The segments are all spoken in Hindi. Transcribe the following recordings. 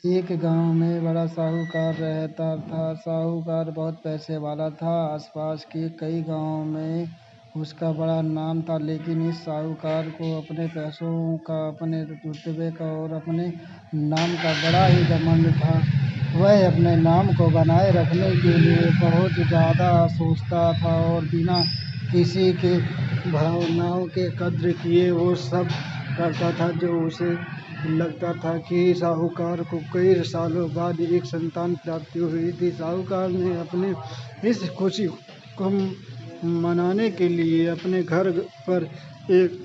एक गांव में बड़ा साहूकार रहता था। साहूकार बहुत पैसे वाला था। आसपास के कई गांवों में उसका बड़ा नाम था, लेकिन इस साहूकार को अपने पैसों का, अपने रुतबे का और अपने नाम का बड़ा ही घमंड था। वह अपने नाम को बनाए रखने के लिए बहुत ज़्यादा सोचता था और बिना किसी के भावनाओं के कद्र किए वो सब करता था जो उसे लगता था कि साहूकार को कई सालों बाद एक संतान प्राप्ति हुई थी। साहूकार ने अपने इस खुशी को मनाने के लिए अपने घर पर एक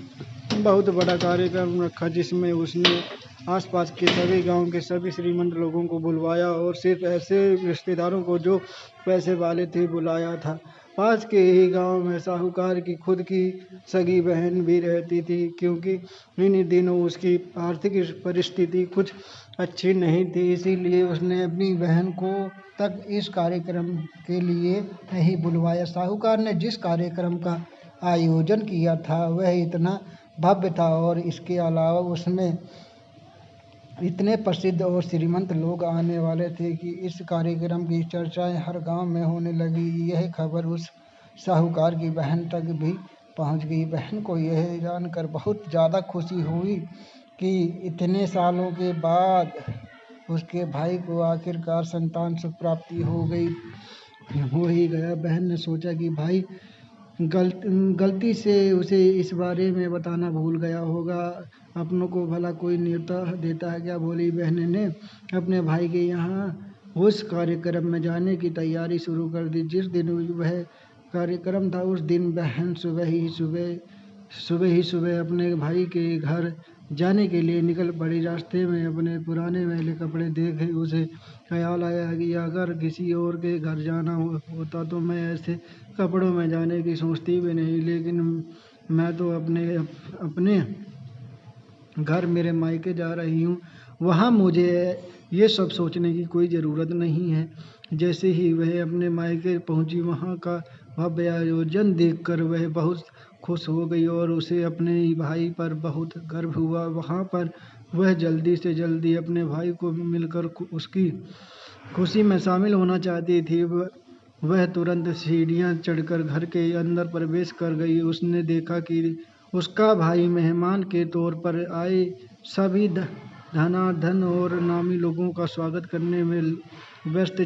बहुत बड़ा कार्यक्रम रखा, जिसमें उसने आसपास के सभी गांव के सभी श्रीमंत लोगों को बुलवाया और सिर्फ ऐसे रिश्तेदारों को जो पैसे वाले थे बुलाया था। पास के ही गांव में साहूकार की खुद की सगी बहन भी रहती थी, क्योंकि इन दिनों उसकी आर्थिक परिस्थिति कुछ अच्छी नहीं थी। इसीलिए उसने अपनी बहन को तक इस कार्यक्रम के लिए नहीं बुलवाया। साहूकार ने जिस कार्यक्रम का आयोजन किया था वह इतना भव्य था और इसके अलावा उसमें इतने प्रसिद्ध और श्रीमंत लोग आने वाले थे कि इस कार्यक्रम की चर्चाएं हर गांव में होने लगी। यह खबर उस साहूकार की बहन तक भी पहुंच गई। बहन को यह जानकर बहुत ज़्यादा खुशी हुई कि इतने सालों के बाद उसके भाई को आखिरकार संतान सुख प्राप्ति हो ही गया। बहन ने सोचा कि भाई गलती से उसे इस बारे में बताना भूल गया होगा। अपनों को भला कोई न्योता देता है क्या, बोली बहन ने अपने भाई के यहाँ उस कार्यक्रम में जाने की तैयारी शुरू कर दी। जिस दिन वह कार्यक्रम था उस दिन बहन सुबह ही सुबह अपने भाई के घर जाने के लिए निकल पड़ी। रास्ते में अपने पुराने मैले कपड़े देखे उसे ख्याल आया कि अगर किसी और के घर जाना होता तो मैं ऐसे कपड़ों में जाने की सोचती भी नहीं, लेकिन मैं तो अपने घर मेरे मायके जा रही हूँ, वहाँ मुझे ये सब सोचने की कोई ज़रूरत नहीं है। जैसे ही वह अपने मायके पहुँची, वहाँ का भव्य आयोजन देखकर वह बहुत खुश हो गई और उसे अपने भाई पर बहुत गर्व हुआ। वहाँ पर वह जल्दी से जल्दी अपने भाई को मिलकर उसकी खुशी में शामिल होना चाहती थी। वह तुरंत सीढ़ियाँ चढ़कर घर के अंदर प्रवेश कर गई। उसने देखा कि उसका भाई मेहमान के तौर पर आए सभी धनाढ्य और नामी लोगों का स्वागत करने में व्यस्त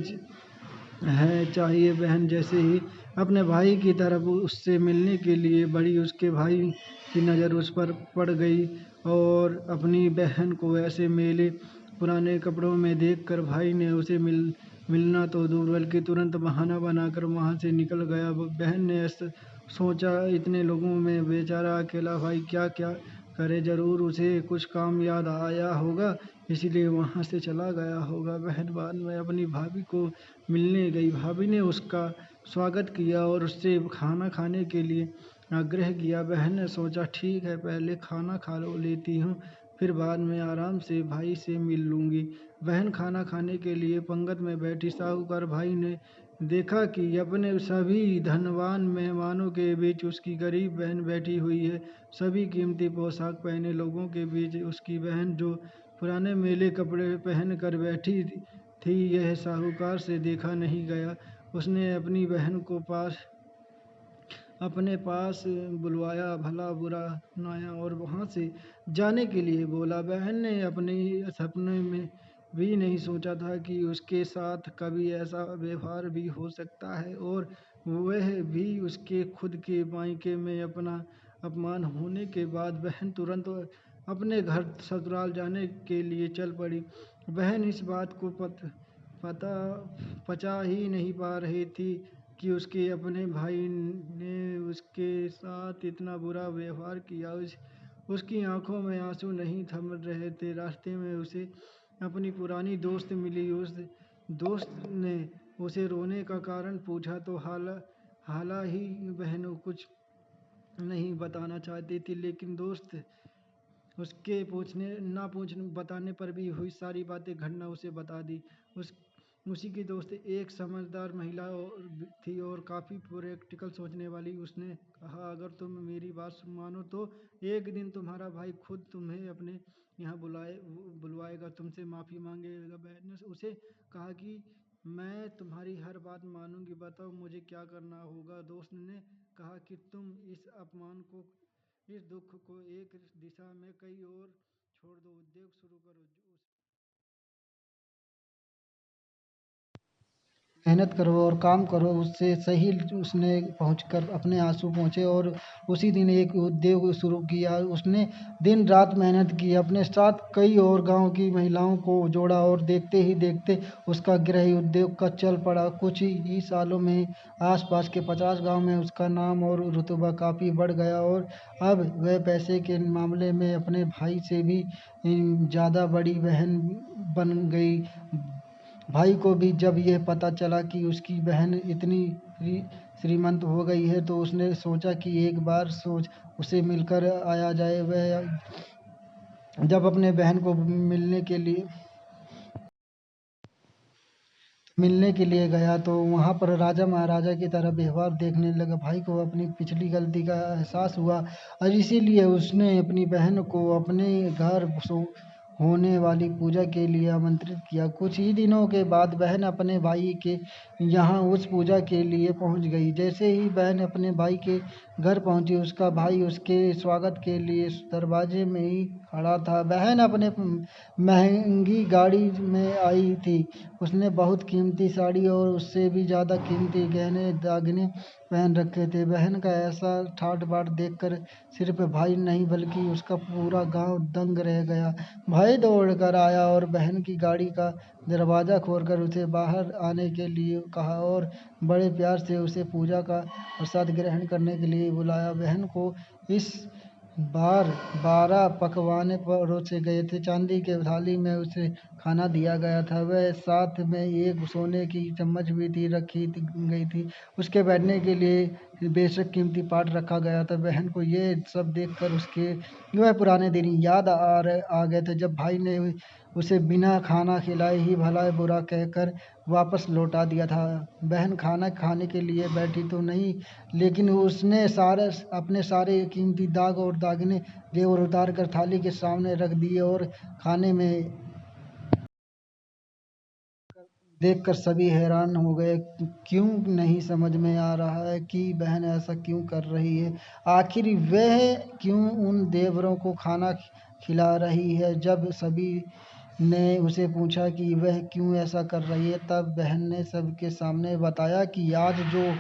है। चाहिए बहन जैसे ही अपने भाई की तरफ उससे मिलने के लिए बढ़ी, उसके भाई की नज़र उस पर पड़ गई और अपनी बहन को ऐसे मेले पुराने कपड़ों में देखकर भाई ने उसे मिलना तो दूर बल्कि तुरंत बहाना बनाकर वहाँ से निकल गया। बहन ने सोचा, इतने लोगों में बेचारा अकेला भाई क्या क्या करे, ज़रूर उसे कुछ काम याद आया होगा, इसीलिए वहाँ से चला गया होगा। बहन बाद में अपनी भाभी को मिलने गई। भाभी ने उसका स्वागत किया और उससे खाना खाने के लिए आग्रह किया। बहन ने सोचा, ठीक है, पहले खाना खा लेती हूँ, फिर बाद में आराम से भाई से मिल लूँगी। बहन खाना खाने के लिए पंगत में बैठी। साहूकार भाई ने देखा कि अपने सभी धनवान मेहमानों के बीच उसकी गरीब बहन बैठी हुई है। सभी कीमती पोशाक पहने लोगों के बीच उसकी बहन जो पुराने मेले कपड़े पहन कर बैठी थी, यह साहूकार से देखा नहीं गया। उसने अपनी बहन को अपने पास बुलवाया, भला बुरा सुनाया और वहाँ से जाने के लिए बोला। बहन ने अपने सपने में भी नहीं सोचा था कि उसके साथ कभी ऐसा व्यवहार भी हो सकता है और वह भी उसके खुद के मायके में अपना अपमान होने के बाद। बहन तुरंत अपने घर ससुराल जाने के लिए चल पड़ी। बहन इस बात को पता पचा ही नहीं पा रही थी कि उसके अपने भाई ने उसके साथ इतना बुरा व्यवहार किया। उसकी आंखों में आंसू नहीं थम रहे थे। रास्ते में उसे अपनी पुरानी दोस्त मिली। उस दोस्त ने उसे रोने का कारण पूछा तो हालांकि बहन कुछ नहीं बताना चाहती थी, लेकिन दोस्त उसके बताने पर भी हुई सारी बातें घटना उसे बता दी। उसी की दोस्त एक समझदार महिला थी और काफ़ी प्रैक्टिकल सोचने वाली। उसने कहा, अगर तुम मेरी बात मानो तो एक दिन तुम्हारा भाई खुद तुम्हें अपने यहाँ बुलवाएगा, तुमसे माफ़ी मांगेगा। बहन ने उसे कहा कि मैं तुम्हारी हर बात मानूंगी, बताओ मुझे क्या करना होगा। दोस्त ने कहा कि तुम इस दुख को एक दिशा में कहीं और छोड़ दो, उद्योग शुरू करो। मेहनत करो और काम करो, उससे सही उसने पहुंचकर अपने आंसू पहुंचे और उसी दिन एक उद्योग शुरू किया। उसने दिन रात मेहनत की, अपने साथ कई और गांव की महिलाओं को जोड़ा और देखते ही देखते उसका गृह उद्योग का चल पड़ा। कुछ ही सालों में आसपास के 50 गांव में उसका नाम और रुतबा काफ़ी बढ़ गया और अब वह पैसे के मामले में अपने भाई से भी ज़्यादा बड़ी बहन बन गई। भाई को भी जब यह पता चला कि उसकी बहन इतनी श्रीमंत हो गई है तो उसने सोचा कि एक बार उसे मिलकर आया जाए। वह जब अपने बहन को मिलने के लिए गया तो वहाँ पर राजा महाराजा की तरह व्यवहार देखने लगा। भाई को अपनी पिछली गलती का एहसास हुआ और इसीलिए उसने अपनी बहन को अपने घर होने वाली पूजा के लिए आमंत्रित किया। कुछ ही दिनों के बाद बहन अपने भाई के यहाँ उस पूजा के लिए पहुँच गई। जैसे ही बहन अपने भाई के घर पहुँची, उसका भाई उसके स्वागत के लिए दरवाजे में ही खड़ा था। बहन अपने महंगी गाड़ी में आई थी। उसने बहुत कीमती साड़ी और उससे भी ज़्यादा कीमती गहने दागिने पहन रखे थे। बहन का ऐसा ठाट बाट देखकर सिर्फ भाई नहीं बल्कि उसका पूरा गांव दंग रह गया। भाई दौड़ कर आया और बहन की गाड़ी का दरवाज़ा खोलकर उसे बाहर आने के लिए कहा और बड़े प्यार से उसे पूजा का प्रसाद ग्रहण करने के लिए बुलाया। बहन को इस बार 12 पकवान परोसे गए थे। चांदी के थाली में उसे खाना दिया गया था। वह साथ में एक सोने की चम्मच भी गई थी। उसके बैठने के लिए बेशक कीमती पाट रखा गया था। बहन को ये सब देखकर उसके वह पुराने दिन याद आ गए थे जब भाई ने उसे बिना खाना खिलाए ही भला बुरा कहकर वापस लौटा दिया था। बहन खाना खाने के लिए बैठी तो नहीं, लेकिन उसने अपने सारे कीमती दाग और दागिने जेवर उतार कर थाली के सामने रख दिए और खाने में देखकर सभी हैरान हो गए। क्यों नहीं समझ में आ रहा है कि बहन ऐसा क्यों कर रही है। आखिर वह क्यों उन देवरों को खाना खिला रही है। जब सभी ने उसे पूछा कि वह क्यों ऐसा कर रही है, तब बहन ने सबके सामने बताया कि आज जो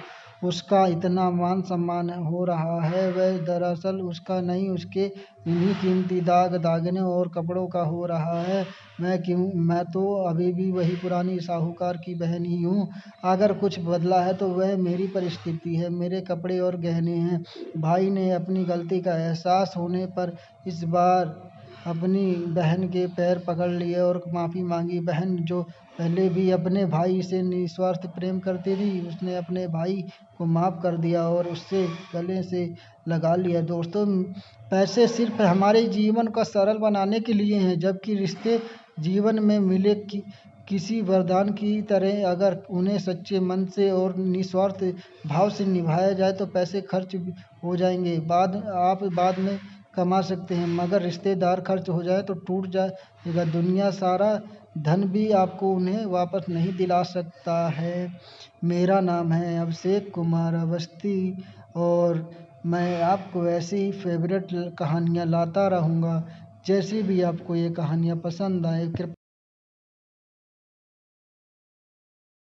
उसका इतना मान सम्मान हो रहा है वह दरअसल उसका नहीं, उसके इन्हीं कीमती दाग दागने और कपड़ों का हो रहा है। मैं तो अभी भी वही पुरानी साहूकार की बहन ही हूँ। अगर कुछ बदला है तो वह मेरी परिस्थिति है, मेरे कपड़े और गहने हैं। भाई ने अपनी गलती का एहसास होने पर इस बार अपनी बहन के पैर पकड़ लिए और माफ़ी मांगी। बहन जो पहले भी अपने भाई से निस्वार्थ प्रेम करती थी, उसने अपने भाई को माफ़ कर दिया और उससे गले से लगा लिया। दोस्तों, पैसे सिर्फ हमारे जीवन को सरल बनाने के लिए हैं, जबकि रिश्ते जीवन में मिले किसी वरदान की तरह। अगर उन्हें सच्चे मन से और निस्वार्थ भाव से निभाया जाए तो पैसे खर्च हो जाएंगे, आप बाद में कमा सकते हैं, मगर रिश्तेदार खर्च हो जाए तो टूट जाएगा। दुनिया सारा धन भी आपको उन्हें वापस नहीं दिला सकता है। मेरा नाम है अभिषेक कुमार अवस्थी और मैं आपको ऐसी ही फेवरेट कहानियाँ लाता रहूँगा। जैसी भी आपको ये कहानियाँ पसंद आए, कृपया